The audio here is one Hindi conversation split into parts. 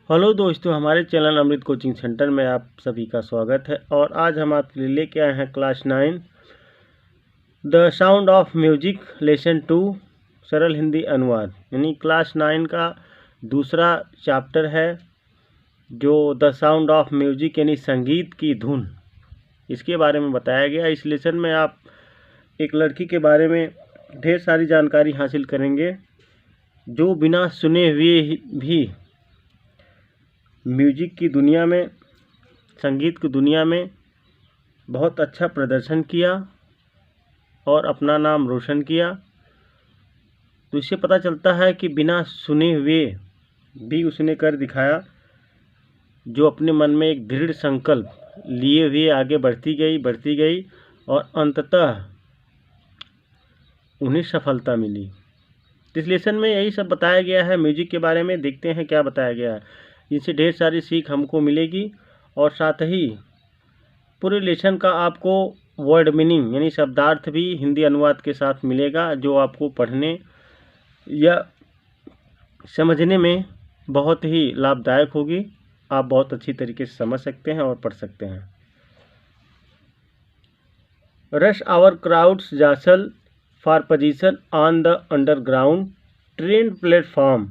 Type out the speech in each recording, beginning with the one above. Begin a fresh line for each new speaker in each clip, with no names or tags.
हेलो दोस्तों, हमारे चैनल अमृत कोचिंग सेंटर में आप सभी का स्वागत है। और आज हम आपके लिए लेके आए हैं class 9 the sound of music lesson 2 सरल हिंदी अनुवाद, यानी क्लास 9 का दूसरा चैप्टर है जो द साउंड ऑफ म्यूजिक यानी संगीत की धुन, इसके बारे में बताया गया। इस लेसन में आप एक लड़की के बारे में ढेर सारी जानकारी हासिल करेंगे जो बिना सुने हुए भी म्यूजिक की दुनिया में, संगीत की दुनिया में बहुत अच्छा प्रदर्शन किया और अपना नाम रोशन किया। तो इससे पता चलता है कि बिना सुने हुए भी उसने कर दिखाया, जो अपने मन में एक दृढ़ संकल्प लिए हुए आगे बढ़ती गई और अंततः उन्हें सफलता मिली। इस लेसन में यही सब बताया गया है म्यूजिक के बारे में। देखते हैं क्या बताया गया है, जिनसे ढेर सारी सीख हमको मिलेगी और साथ ही पूरे लेसन का आपको वर्ड मीनिंग यानी शब्दार्थ भी हिंदी अनुवाद के साथ मिलेगा, जो आपको पढ़ने या समझने में बहुत ही लाभदायक होगी। आप बहुत अच्छी तरीके से समझ सकते हैं और पढ़ सकते हैं। Rush hour crowds jostle for position on the underground train platform.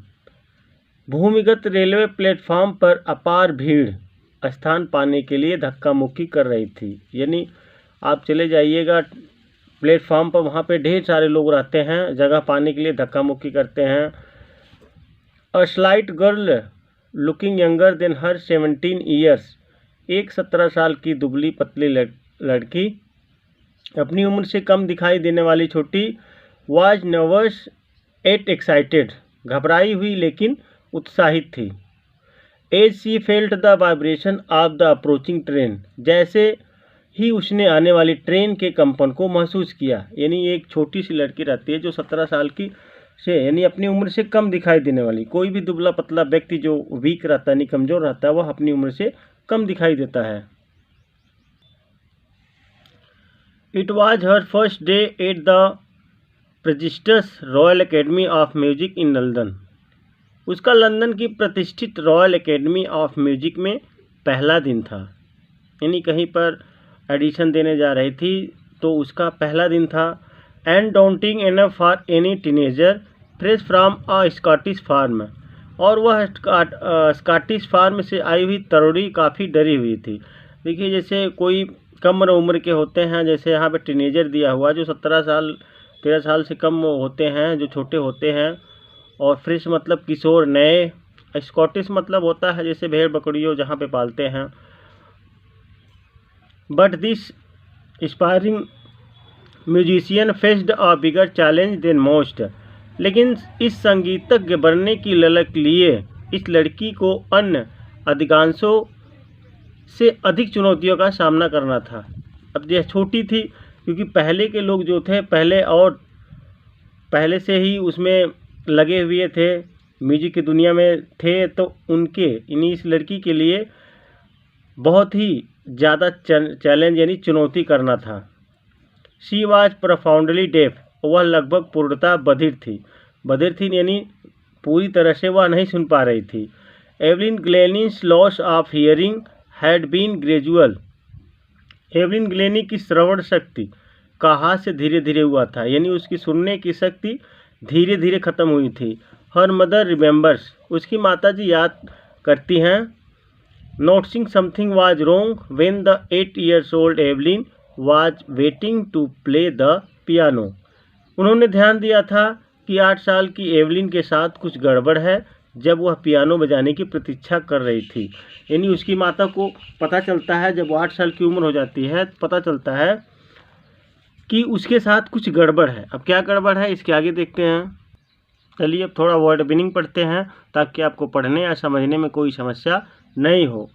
भूमिगत रेलवे प्लेटफॉर्म पर अपार भीड़ स्थान पाने के लिए धक्का मुक्की कर रही थी। यानी आप चले जाइएगा प्लेटफॉर्म पर, वहाँ पे ढेर सारे लोग रहते हैं, जगह पाने के लिए धक्का मुक्की करते हैं। A slight girl looking younger than her 17 years. एक 17 साल की दुबली पतली लड़की, अपनी उम्र से कम दिखाई देने वाली छोटी, वाज नर्वस एट एक्साइटेड, घबराई हुई लेकिन उत्साहित थी। As she felt the vibration of the approaching train, जैसे ही उसने आने वाली ट्रेन के कंपन को महसूस किया। यानी एक छोटी सी लड़की रहती है जो 17 साल की से, यानी अपनी उम्र से कम दिखाई देने वाली। कोई भी दुबला पतला व्यक्ति जो वीक रहता है, यानी कमज़ोर रहता है, वह अपनी उम्र से कम दिखाई देता है। It was her first day at the prestigious royal Academy of music in London. उसका लंदन की प्रतिष्ठित रॉयल एकेडमी ऑफ म्यूजिक में पहला दिन था। यानी कहीं पर एडिशन देने जा रही थी तो उसका पहला दिन था। And daunting enough for any teenager fresh from a Scottish farm, और वह स्कॉटिश फार्म से आई हुई तरुणी काफ़ी डरी हुई थी। देखिए, जैसे कोई कम उम्र के होते हैं, जैसे यहाँ पे टीनेजर दिया हुआ, जो 17 साल 13 साल से कम होते हैं, जो छोटे होते हैं। और फ्रेश मतलब किशोर, नए। स्कॉटिश मतलब होता है जैसे भेड़ बकरियों जहाँ पे पालते हैं। But this aspiring musician faced a bigger challenge than most. लेकिन इस संगीतज्ञ बनने की ललक लिए इस लड़की को अन्य अधिकांशों से अधिक चुनौतियों का सामना करना था। अब यह छोटी थी क्योंकि पहले के लोग जो थे पहले से ही उसमें लगे हुए थे, म्यूजिक की दुनिया में थे, तो उनके इस लड़की के लिए बहुत ही ज़्यादा चैलेंज यानी चुनौती करना था। शी वाज प्रोफाउंडली डेफ, वह लगभग पूर्णतः बधिर थी यानी पूरी तरह से वह नहीं सुन पा रही थी। Evelyn Glennie's loss of hearing had been gradual. Evelyn Glennie की श्रवण शक्ति का हाथ से धीरे धीरे हुआ था, यानी उसकी सुनने की शक्ति धीरे धीरे खत्म हुई थी। हर मदर रिमेंबर्स, उसकी माताजी याद करती हैं। Noticing something was wrong when the 8 years old Evelyn was waiting to play the piano. उन्होंने ध्यान दिया था कि 8 साल की एवलिन के साथ कुछ गड़बड़ है जब वह पियानो बजाने की प्रतीक्षा कर रही थी। यानी उसकी माता को पता चलता है, जब वो 8 साल की उम्र हो जाती है, पता चलता है कि उसके साथ कुछ गड़बड़ है। अब क्या गड़बड़ है इसके आगे देखते हैं। चलिए अब थोड़ा वर्ड मीनिंग पढ़ते हैं ताकि आपको पढ़ने या समझने में कोई समस्या नहीं हो।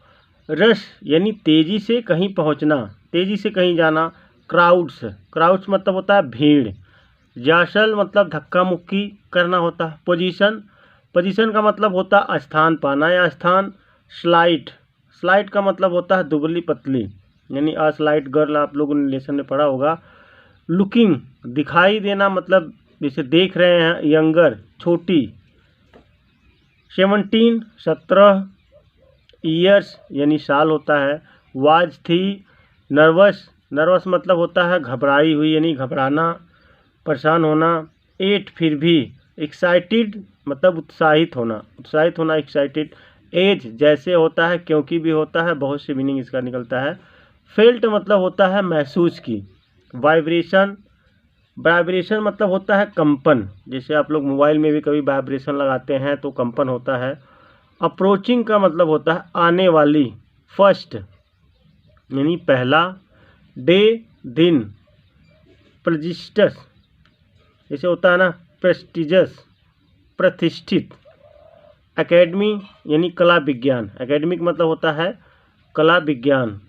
रश यानी तेज़ी से कहीं पहुंचना, तेज़ी से कहीं जाना। क्राउड्स मतलब होता है भीड़। जासल मतलब धक्का मुक्की करना होता है। पोजीशन का मतलब होता है स्थान पाना या स्थान। स्लाइट का मतलब होता है दुबली पतली, यानी अ स्लाइट गर्ल, आप लोगों ने लेसन में पढ़ा होगा। लुकिंग दिखाई देना, मतलब जैसे देख रहे हैं। यंगर छोटी। 17 17, ईयर्स यानी साल होता है। वाज थी। नर्वस, नर्वस मतलब होता है घबराई हुई यानी घबराना, परेशान होना। एट फिर भी। एक्साइटेड मतलब उत्साहित होना, उत्साहित होना एक्साइटेड। एज जैसे होता है, क्योंकि भी होता है, बहुत से मीनिंग इसका निकलता है। फेल्ट मतलब होता है महसूस की। वाइब्रेशन, वाइब्रेशन मतलब होता है कंपन, जैसे आप लोग मोबाइल में भी कभी वाइब्रेशन लगाते हैं तो कंपन होता है। अप्रोचिंग का मतलब होता है आने वाली, फर्स्ट यानी पहला। डे दिन। प्रजिस्टस जैसे होता है ना, प्रेस्टिजस प्रतिष्ठित। एकेडमी यानी कला विज्ञान, एकेडमिक मतलब होता है कला विज्ञान।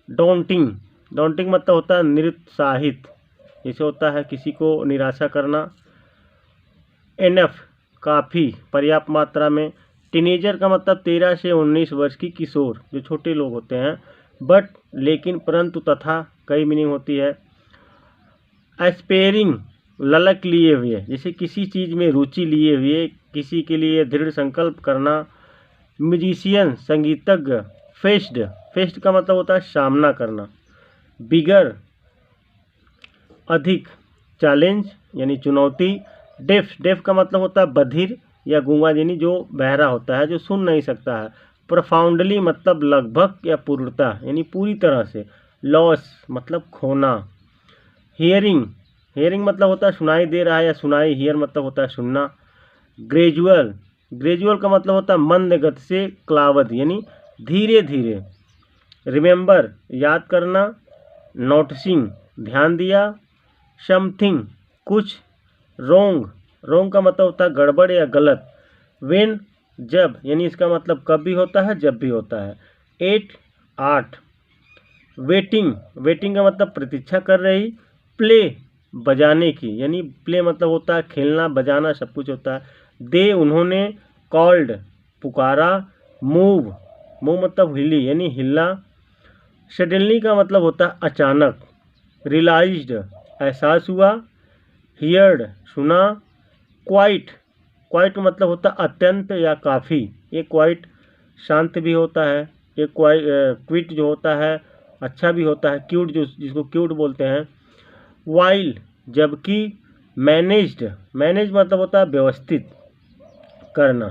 डॉन्टिंग, डॉन्टिंग मतलब होता है निरुत्साहित, जैसे होता है किसी को निराशा करना। एनफ काफ़ी, पर्याप्त मात्रा में। टीनेजर का मतलब 13 से 19 वर्ष की किशोर, जो छोटे लोग होते हैं। बट लेकिन, परंतु, तथा कई मीनिंग होती है। एस्पेयरिंग ललक लिए हुए, जैसे किसी चीज़ में रुचि लिए हुए, किसी के लिए दृढ़ संकल्प करना। म्यूजिशियन संगीतज्ञ। फेस्ड, फेस्ट का मतलब होता है सामना करना। बिगर अधिक। चैलेंज यानी चुनौती। डेफ, डेफ का मतलब होता है बधिर या गूंगा यानी जो बहरा होता है, जो सुन नहीं सकता है। प्रोफाउंडली मतलब लगभग या पूर्णतः यानी पूरी तरह से। लॉस मतलब खोना। हियरिंग, हियरिंग मतलब होता है सुनाई दे रहा है या सुनाई। हियर मतलब होता है सुनना। ग्रेजुअल, ग्रेजुअल का मतलब होता है मंद गति से, क्लावद यानी धीरे धीरे। रिमेंबर याद करना। नोटिसिंग ध्यान दिया। समथिंग कुछ। रोंग, रोंग का मतलब होता है गड़बड़ या गलत। वेन जब यानी इसका मतलब कब भी होता है, जब भी होता है। 8 8। वेटिंग, वेटिंग का मतलब प्रतीक्षा कर रही। प्ले बजाने की, यानी प्ले मतलब होता है खेलना बजाना सब कुछ होता है। दे उन्होंने। कॉल्ड पुकारा। मूव, मूव मतलब हिली यानी हिलना। सडनली का मतलब होता है अचानक। रियलाइज्ड एहसास हुआ। हियर्ड सुना। क्वाइट, क्वाइट मतलब होता है अत्यंत या काफ़ी। ये क्वाइट शांत भी होता है। ये क्विट जो होता है अच्छा भी होता है। क्यूट जो जिसको क्यूट बोलते हैं। वाइल जबकि। मैनेज्ड, मैनेज मतलब होता है व्यवस्थित करना।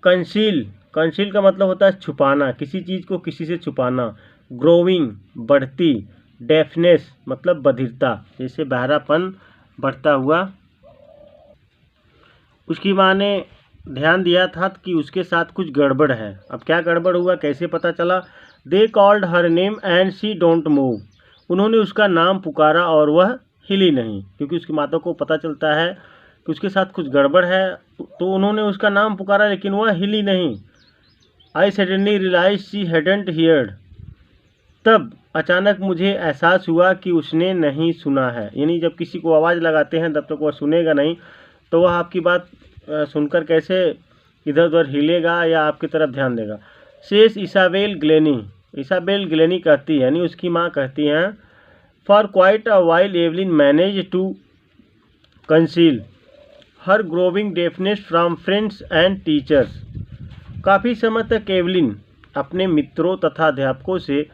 कंसील, कंसील का मतलब होता है छुपाना, किसी चीज़ को किसी से छुपाना। ग्रोविंग बढ़ती। डेफनेस मतलब बधिरता, जैसे बहरापन बढ़ता हुआ। उसकी माँ ने ध्यान दिया था कि उसके साथ कुछ गड़बड़ है। अब क्या गड़बड़ हुआ, कैसे पता चला? They called her name and she don't move. उन्होंने उसका नाम पुकारा और वह हिली नहीं, क्योंकि उसकी माता को पता चलता है कि उसके साथ कुछ गड़बड़ है, तो उन्होंने उसका नाम पुकारा लेकिन वह हिली नहीं। I suddenly realize she hadn't heard. तब अचानक मुझे एहसास हुआ कि उसने नहीं सुना है, यानी जब किसी को आवाज़ लगाते हैं तब तक वह सुनेगा नहीं, तो वह आपकी बात सुनकर कैसे इधर उधर हिलेगा या आपकी तरफ ध्यान देगा। शेष इसाबेल ग्लेनी, इसाबेल ग्लेनी कहती है, यानी उसकी माँ कहती हैं, for quite a while Evelyn manage to conceal her growing deafness from friends and teachers. काफ़ी समय तक एवलिन अपने मित्रों तथा अध्यापकों से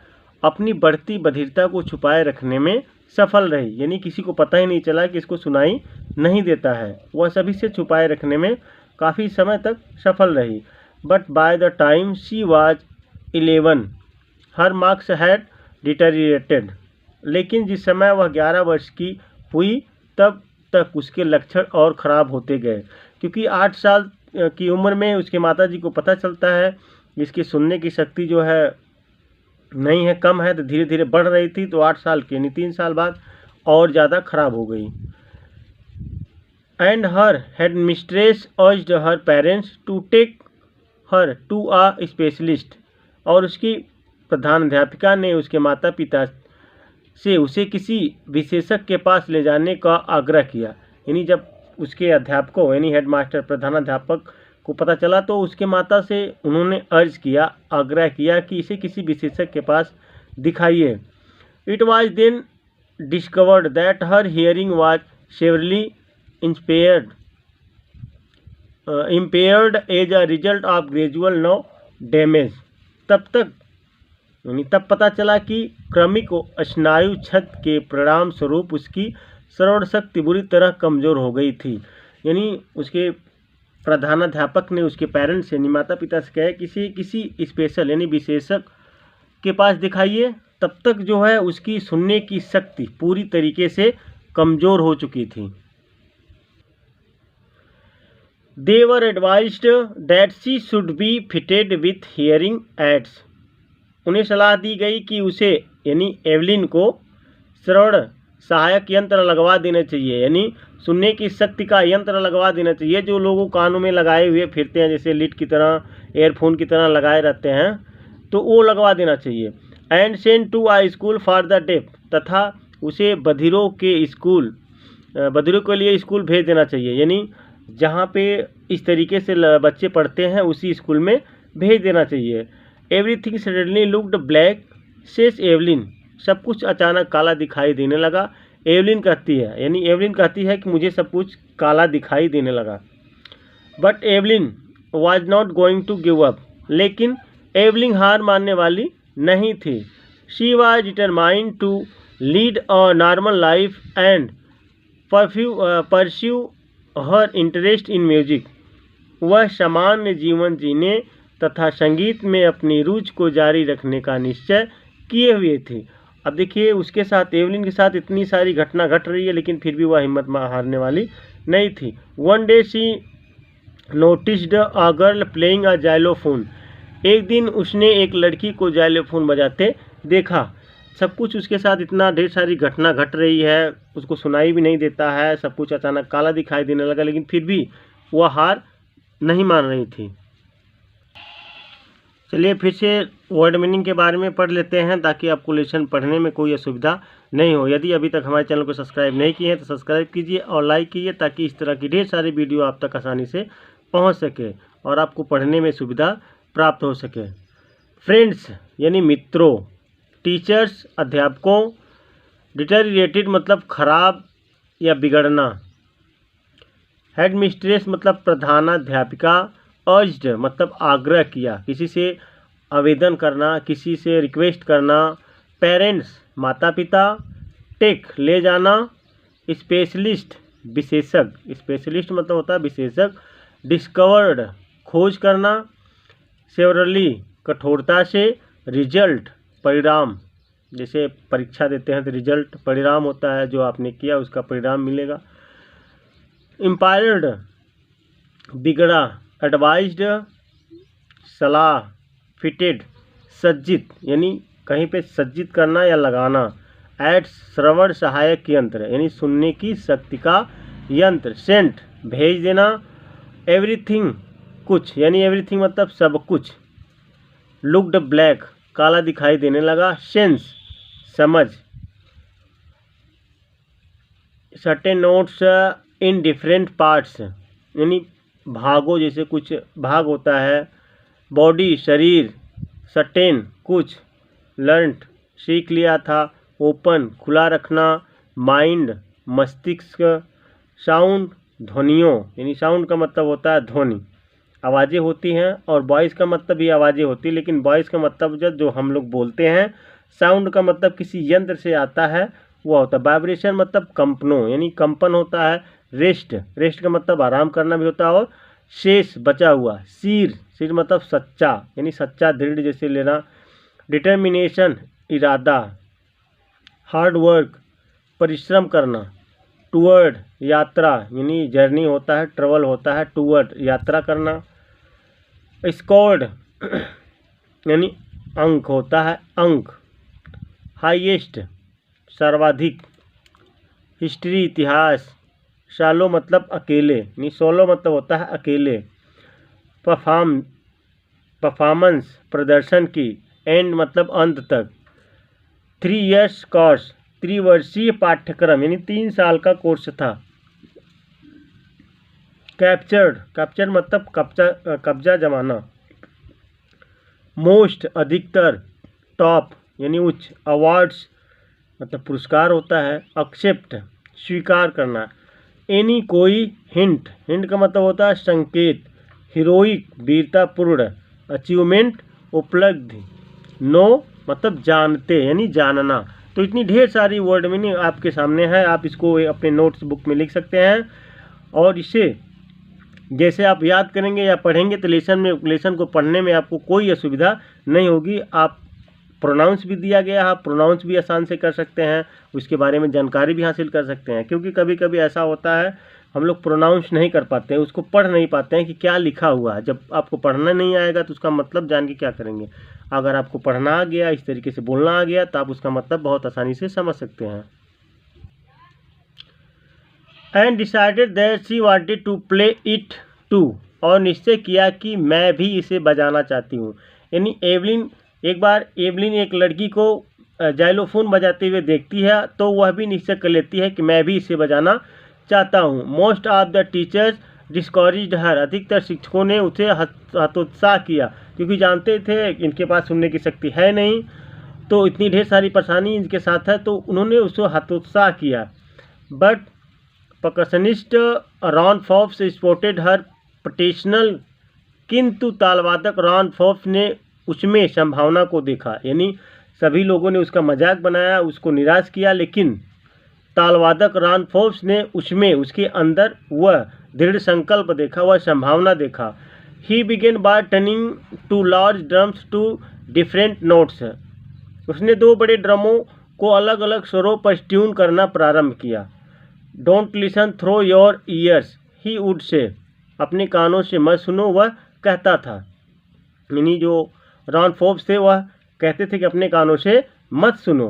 अपनी बढ़ती बधिरता को छुपाए रखने में सफल रही, यानी किसी को पता ही नहीं चला कि इसको सुनाई नहीं देता है, वह सभी से छुपाए रखने में काफ़ी समय तक सफल रही। But by the time she was 11 her marks had deteriorated. लेकिन जिस समय वह 11 वर्ष की हुई तब तक उसके लक्षण और ख़राब होते गए, क्योंकि 8 साल की उम्र में उसके माताजी को पता चलता है इसकी सुनने की शक्ति जो है नहीं है, कम है, तो धीरे धीरे बढ़ रही थी, तो 8 साल के यानी 3 साल बाद और ज़्यादा खराब हो गई। And her head mistress urged her parents to take her to a specialist. और उसकी प्रधान अध्यापिका ने उसके माता पिता से उसे किसी विशेषज्ञ के पास ले जाने का आग्रह किया, यानी जब उसके अध्यापकों यानी हेडमास्टर प्रधानाध्यापक को पता चला तो उसके माता से उन्होंने अर्ज किया, आग्रह किया कि इसे किसी विशेषज्ञ के पास दिखाइए। It was then discovered that her hearing was severely impaired as a result of gradual nerve damage। तब पता चला कि क्रमिक स्नायु क्षत के परिणाम स्वरूप उसकी श्रवण शक्ति बुरी तरह कमज़ोर हो गई थी। यानी उसके प्रधानाध्यापक ने उसके पेरेंट्स यानी माता पिता से कहा किसी स्पेशल यानी विशेषज्ञ के पास दिखाइए। तब तक जो है उसकी सुनने की शक्ति पूरी तरीके से कमज़ोर हो चुकी थी। They were advised that she should be fitted with hearing aids. उन्हें सलाह दी गई कि उसे यानी एवलिन को श्रवण सहायक यंत्र लगवा देना चाहिए, यानी सुनने की शक्ति का यंत्र लगवा देना चाहिए, जो लोगों कानों में लगाए हुए फिरते हैं जैसे लीड की तरह, एयरफोन की तरह लगाए रहते हैं, तो वो लगवा देना चाहिए। And send to a school for the deaf, तथा उसे बधिरों के लिए स्कूल भेज देना चाहिए, यानी जहाँ पे इस तरीके से बच्चे पढ़ते हैं उसी स्कूल में भेज देना चाहिए। Everything suddenly looked black says Evelyn, सब कुछ अचानक काला दिखाई देने लगा। एवलिन कहती है कि मुझे सब कुछ काला दिखाई देने लगा। But Evelyn was not going to give up, लेकिन एवलिन हार मानने वाली नहीं थी। She was determined to lead a normal life and pursue her interest in music. वह सामान्य जीवन जीने तथा संगीत में अपनी रुचि को जारी रखने का निश्चय किए हुए थे। अब देखिए उसके साथ, एवलिन के साथ इतनी सारी घटना घट रही है, लेकिन फिर भी वह हिम्मत हारने वाली नहीं थी। One day she noticed a girl playing a xylophone. एक दिन उसने एक लड़की को जाइलोफोन बजाते देखा। सब कुछ उसके साथ इतना ढेर सारी घटना घट रही है, उसको सुनाई भी नहीं देता है, सब कुछ अचानक काला दिखाई देने लगा, लेकिन फिर भी वह हार नहीं मान रही थी। चलिए फिर से वर्ड मीनिंग के बारे में पढ़ लेते हैं ताकि आपको लेसन पढ़ने में कोई असुविधा नहीं हो। यदि अभी तक हमारे चैनल को सब्सक्राइब नहीं किए हैं तो सब्सक्राइब कीजिए और लाइक कीजिए, ताकि इस तरह की ढेर सारी वीडियो आप तक आसानी से पहुंच सके और आपको पढ़ने में सुविधा प्राप्त हो सके। फ्रेंड्स यानी मित्रों, टीचर्स अध्यापकों, डिटेरिएटेड मतलब खराब या बिगड़ना, हेड मिस्ट्रेस मतलब प्रधानाध्यापिका, अर्ज्ड मतलब आग्रह किया, किसी से आवेदन करना, किसी से रिक्वेस्ट करना, पेरेंट्स माता पिता, टेक ले जाना, स्पेशलिस्ट विशेषज्ञ, स्पेशलिस्ट मतलब होता है विशेषज्ञ, डिस्कवर्ड खोज करना, सेवरली कठोरता से, रिजल्ट परिणाम, जैसे परीक्षा देते हैं तो रिजल्ट परिणाम होता है, जो आपने किया उसका परिणाम मिलेगा। इम्पायर्ड बिगड़ा, एडवाइज्ड सलाह, फिटेड सज्जित यानी कहीं पे सज्जित करना या लगाना, एड्स श्रवण सहायक यंत्र यानी सुनने की शक्ति का यंत्र, सेंट भेज देना, एवरीथिंग कुछ यानी एवरीथिंग मतलब सब कुछ, लुक्ड ब्लैक काला दिखाई देने लगा, सेंस समझ, certain notes in different parts यानी भागों, जैसे कुछ भाग होता है, बॉडी शरीर, सर्टेन कुछ, लर्नड सीख लिया था, ओपन खुला रखना, माइंड मस्तिष्क, साउंड ध्वनियों यानी साउंड का मतलब होता है ध्वनि, आवाज़ें होती हैं, और वॉइस का मतलब भी आवाज़ें होती है, लेकिन वॉइस का मतलब जो हम लोग बोलते हैं, साउंड का मतलब किसी यंत्र से आता है वो होता है, वाइब्रेशन मतलब कंपनों यानी कंपन होता है, रेस्ट का मतलब आराम करना भी होता है, और शेष बचा हुआ, सिर मतलब सच्चा यानी सच्चा दृढ़ जैसे लेना, डिटर्मिनेशन इरादा, हार्ड वर्क परिश्रम करना, टूवर्ड यात्रा यानी जर्नी होता है, ट्रेवल होता है, टूवर्ड यात्रा करना, स्कोर्ड यानी अंक होता है, अंक, हाईएस्ट सर्वाधिक, हिस्ट्री इतिहास, शालो मतलब अकेले यानी सोलो मतलब होता है अकेले, परफॉर्मेंस प्रदर्शन की, एंड मतलब अंत तक, 3 इयर्स कोर्स त्रिवर्षीय पाठ्यक्रम यानी 3 साल का कोर्स था, कैप्चर मतलब कब्जा जमाना, मोस्ट अधिकतर, टॉप यानी उच्च, अवार्ड्स मतलब पुरस्कार होता है, एक्सेप्ट स्वीकार करना, एनी कोई, हिंट का मतलब होता है संकेत, हीरोइक वीरतापूर्ण, अचीवमेंट उपलब्धि, नो मतलब जानते यानी जानना। तो इतनी ढेर सारी वर्ड मीनिंग आपके सामने है, आप इसको अपने नोट्स बुक में लिख सकते हैं और इसे जैसे आप याद करेंगे या पढ़ेंगे तो लेसन को पढ़ने में आपको कोई असुविधा नहीं होगी। आप प्रोनाउंस भी दिया गया है, आप प्रोनाउंस भी आसान से कर सकते हैं, उसके बारे में जानकारी भी हासिल कर सकते हैं। क्योंकि कभी कभी ऐसा होता है हम लोग प्रोनाउंस नहीं कर पाते हैं, उसको पढ़ नहीं पाते हैं कि क्या लिखा हुआ है। जब आपको पढ़ना नहीं आएगा तो उसका मतलब जान के क्या करेंगे। अगर आपको पढ़ना आ गया, इस तरीके से बोलना आ गया, तो आप उसका मतलब बहुत आसानी से समझ सकते हैं। And decided that she wanted to play it too, और निश्चय किया कि मैं भी इसे बजाना चाहती हूँ। यानी एवलिन एक लड़की को जाइलोफोन बजाते हुए देखती है तो वह भी निश्चय कर लेती है कि मैं भी इसे बजाना चाहता हूँ। Most of the teachers discouraged her, अधिकतर शिक्षकों ने उसे हतोत्साह किया क्योंकि जानते थे इनके पास सुनने की शक्ति है नहीं, तो इतनी ढेर सारी परेशानी इनके साथ है, तो उन्होंने उसे हतोत्साह किया। But percussionist Ron Forbes supported her potential, किंतु तालवादक रॉन फॉब्स ने उसमें संभावना को देखा। यानी सभी लोगों ने उसका मजाक बनाया, उसको निराश किया, लेकिन तालवादक रॉन फॉब्स ने उसमें उसके अंदर वह दृढ़ संकल्प देखा, वह संभावना देखा। He began by turning to large drums to different notes, उसने दो बड़े ड्रमों को अलग अलग स्वरों पर ट्यून करना प्रारंभ किया। Don't listen through your ears he would say, अपने कानों से मत सुनो, वह कहता था। यानी जो रॉन फोर्ब्स थे वह कहते थे कि अपने कानों से मत सुनो।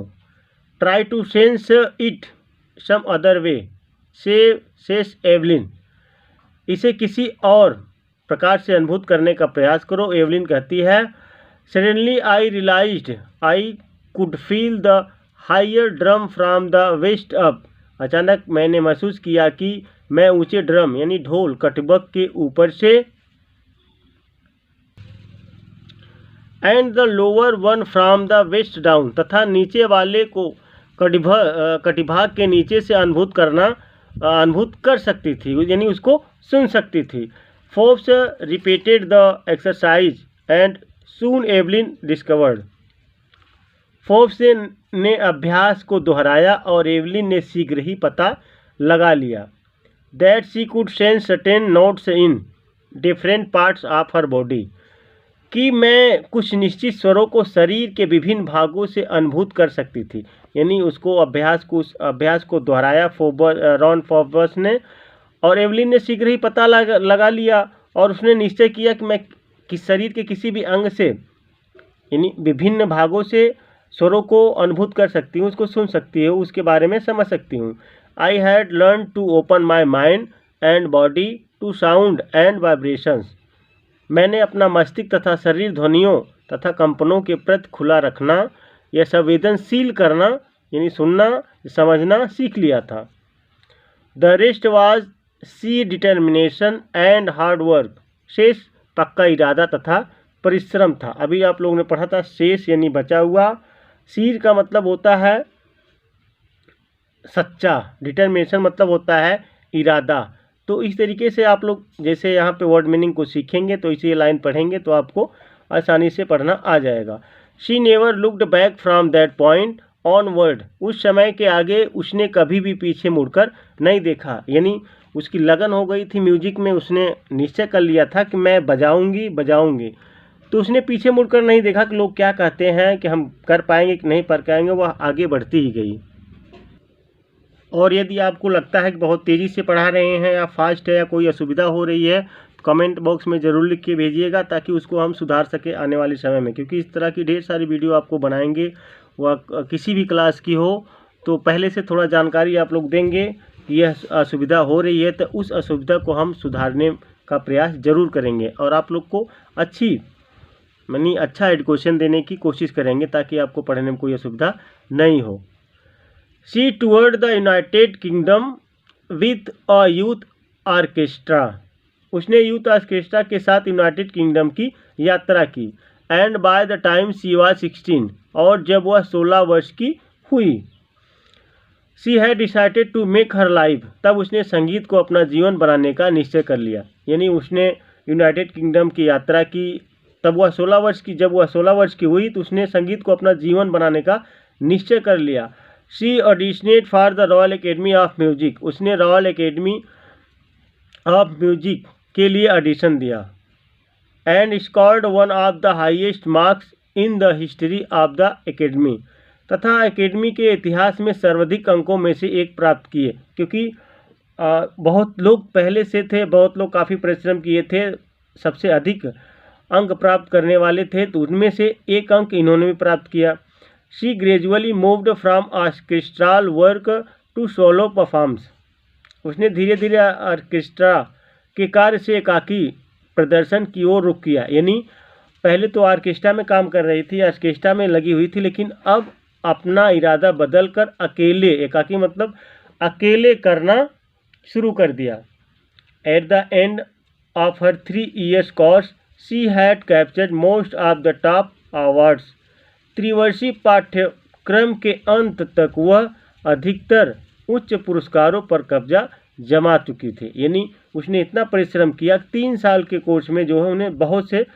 Try to sense it some other way says Evelyn, इसे किसी और प्रकार से अनुभूत करने का प्रयास करो। एवलिन कहती है, suddenly I realized I could feel the higher drum from the waist up, अचानक मैंने महसूस किया कि मैं ऊंचे ड्रम यानी ढोल कटबक के ऊपर से and the lower one from the waist down, तथा नीचे वाले को कटिभाग के नीचे से अनुभूत कर सकती थी, यानी उसको सुन सकती थी। Forbes repeated the exercise and soon Evelyn discovered, Forbes ने अभ्यास को दोहराया और एवलिन ने शीघ्र ही पता लगा लिया that she could sense certain notes in different parts of her body, कि मैं कुछ निश्चित स्वरों को शरीर के विभिन्न भागों से अनुभूत कर सकती थी। यानी उसको अभ्यास को दोहराया रॉन फोर्ब्स ने, और एवलिन ने शीघ्र ही पता लगा लिया और उसने निश्चय किया कि मैं शरीर के किसी भी अंग से यानी विभिन्न भागों से स्वरों को अनुभूत कर सकती हूँ, उसको सुन सकती हूँ, उसके बारे में समझ सकती हूँ। I had learn to open my mind and body to sound and vibrations, मैंने अपना मस्तिष्क तथा शरीर ध्वनियों तथा कंपनों के प्रति खुला रखना या संवेदनशील करना यानी सुनना समझना सीख लिया था। The rest was sheer determination and hard work, शेष पक्का इरादा तथा परिश्रम था। अभी आप लोगों ने पढ़ा था शेष यानी बचा हुआ, सीर का मतलब होता है सच्चा, डिटर्मिनेशन मतलब होता है इरादा। तो इस तरीके से आप लोग जैसे यहाँ पे वर्ड मीनिंग को सीखेंगे तो इसी लाइन पढ़ेंगे तो आपको आसानी से पढ़ना आ जाएगा। She never looked back from that point onward, उस समय के आगे उसने कभी भी पीछे मुड़कर नहीं देखा। यानी उसकी लगन हो गई थी म्यूजिक में, उसने निश्चय कर लिया था कि मैं बजाऊंगी, तो उसने पीछे मुड़कर नहीं देखा कि लोग क्या कहते हैं, कि हम कर पाएंगे कि नहीं कर पाएंगे, वह आगे बढ़ती ही गई। और यदि आपको लगता है कि बहुत तेज़ी से पढ़ा रहे हैं या फास्ट है या कोई असुविधा हो रही है, कमेंट बॉक्स में ज़रूर लिख के भेजिएगा ताकि उसको हम सुधार सके आने वाले समय में। क्योंकि इस तरह की ढेर सारी वीडियो आपको बनाएंगे, वह किसी भी क्लास की हो, तो पहले से थोड़ा जानकारी आप लोग देंगे कि यह असुविधा हो रही है, तो उस असुविधा को हम सुधारने का प्रयास ज़रूर करेंगे और आप लोग को अच्छा एजुकेशन देने की कोशिश करेंगे ताकि आपको पढ़ने में कोई असुविधा नहीं हो। She toured the United Kingdom with a youth orchestra, उसने यूथ ऑर्केस्ट्रा के साथ यूनाइटेड किंगडम की यात्रा की। And by the time she was 16, और जब वह 16 वर्ष की हुई, she had decided to make her life, तब उसने संगीत को अपना जीवन बनाने का निश्चय कर लिया। यानी उसने यूनाइटेड किंगडम की यात्रा की जब वह 16 वर्ष की हुई तो उसने संगीत को अपना जीवन बनाने का निश्चय कर लिया। She auditioned for the Royal Academy of Music, उसने रॉयल एकेडमी ऑफ म्यूजिक के लिए ऑडिशन दिया। And scored one of the highest marks in the history of the academy, तथा एकेडमी के इतिहास में सर्वाधिक अंकों में से एक प्राप्त किए, क्योंकि बहुत लोग पहले से थे, बहुत लोग काफ़ी परिश्रम किए थे, सबसे अधिक अंक प्राप्त करने वाले थे, तो उनमें से एक अंक इन्होंने भी प्राप्त किया। She gradually moved from orchestral work to solo performs, उसने धीरे धीरे ऑर्केस्ट्रा के कार्य से एकाकी प्रदर्शन की ओर रुख किया। यानी पहले तो ऑर्केस्ट्रा में काम कर रही थी, ऑर्केस्ट्रा में लगी हुई थी, लेकिन अब अपना इरादा बदलकर अकेले, एकाकी मतलब अकेले करना शुरू कर दिया। At the end of her 3 years course she had captured most of the top awards, त्रिवर्षीय पाठ्यक्रम के अंत तक वह अधिकतर उच्च पुरस्कारों पर कब्जा जमा चुकी थी। यानी उसने इतना परिश्रम किया, 3 साल के कोर्स में जो है उन्हें बहुत से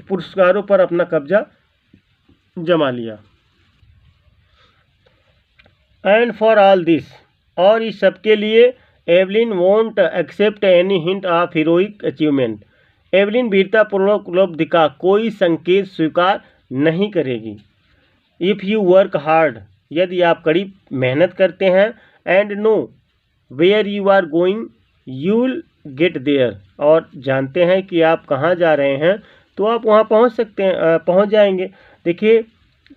पुरस्कारों पर अपना कब्जा जमा लिया। एंड फॉर ऑल दिस, और इस सब के लिए Evelyn won't accept any hint of heroic achievement, Evelyn वीरतापूर्वक उपलब्धि का कोई संकेत स्वीकार नहीं करेगी। इफ़ यू वर्क हार्ड, यदि आप कड़ी मेहनत करते हैं, and know where you are going you will get there, और जानते हैं कि आप कहाँ जा रहे हैं, तो आप वहाँ पहुँच जाएंगे। देखिए,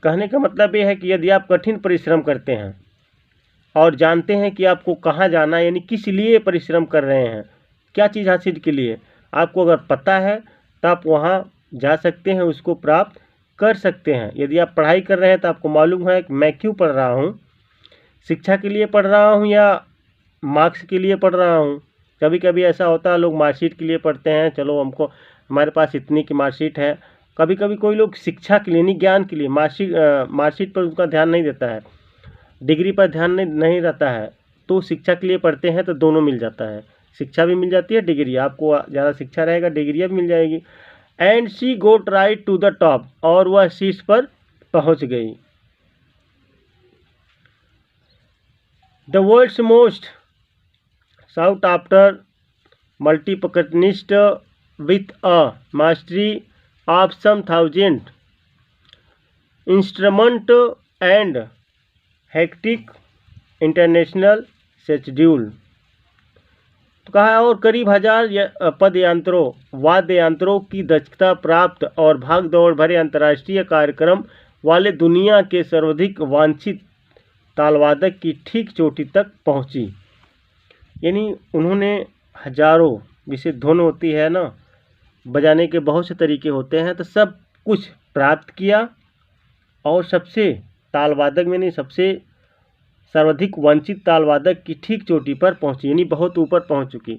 कहने का मतलब ये है कि यदि आप कठिन परिश्रम करते हैं और जानते हैं कि आपको कहाँ जाना है, यानी किस लिए परिश्रम कर रहे हैं, क्या चीज़ हासिल के लिए, आपको अगर पता है तो आप वहाँ जा सकते हैं, उसको प्राप्त कर सकते हैं। यदि आप पढ़ाई कर रहे हैं तो आपको मालूम है कि मैं क्यों पढ़ रहा हूँ, शिक्षा के लिए पढ़ रहा हूँ या मार्क्स के लिए पढ़ रहा हूँ। कभी कभी ऐसा होता है, लोग मार्कशीट के लिए पढ़ते हैं, चलो हमको हमारे पास इतनी की मार्कशीट है। कभी कभी कोई लोग शिक्षा के लिए नहीं, ज्ञान के लिए, मार्कशीट पर उनका ध्यान नहीं देता है, डिग्री पर ध्यान नहीं रहता है, तो शिक्षा के लिए पढ़ते हैं तो दोनों मिल जाता है, शिक्षा भी मिल जाती है, डिग्री, आपको ज़्यादा शिक्षा रहेगा डिग्री भी मिल जाएगी। And she got right to the top, और वह शीर्ष पर पहुंच गई। The world's most sought after multipercussionist with a mastery of some 1000 instrument and hectic international schedule, तो कहा है, और करीब 1000 पदयंत्रों, वाद्य यंत्रों की दक्षता प्राप्त और भाग दौड़ भरे अंतर्राष्ट्रीय कार्यक्रम वाले दुनिया के सर्वाधिक वांछित तालवादक की ठीक चोटी तक पहुंची। यानी उन्होंने हजारों, जैसे धुन होती है ना, बजाने के बहुत से तरीके होते हैं, तो सब कुछ प्राप्त किया और सबसे तालवादक में नहीं, सबसे सर्वाधिक वंचित तालवादक की ठीक चोटी पर पहुंची, यानी बहुत ऊपर पहुंच चुकी।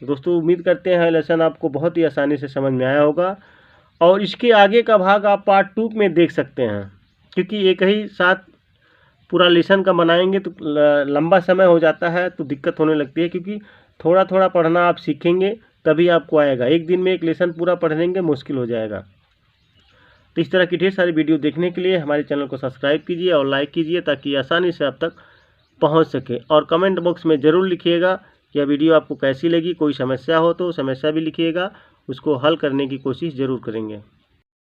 दोस्तों, उम्मीद करते हैं लेसन आपको बहुत ही आसानी से समझ में आया होगा, और इसके आगे का भाग आप पार्ट 2 में देख सकते हैं, क्योंकि एक ही साथ पूरा लेसन का बनाएंगे तो लंबा समय हो जाता है, तो दिक्कत होने लगती है, क्योंकि थोड़ा थोड़ा पढ़ना आप सीखेंगे तभी आपको आएगा। एक दिन में एक लेसन पूरा पढ़ लेंगे मुश्किल हो जाएगा। तो इस तरह की ढेर सारी वीडियो देखने के लिए हमारे चैनल को सब्सक्राइब कीजिए और लाइक कीजिए, ताकि आसानी से आप तक पहुंच सके। और कमेंट बॉक्स में ज़रूर लिखिएगा कि यह वीडियो आपको कैसी लगी। कोई समस्या हो तो समस्या भी लिखिएगा, उसको हल करने की कोशिश ज़रूर करेंगे।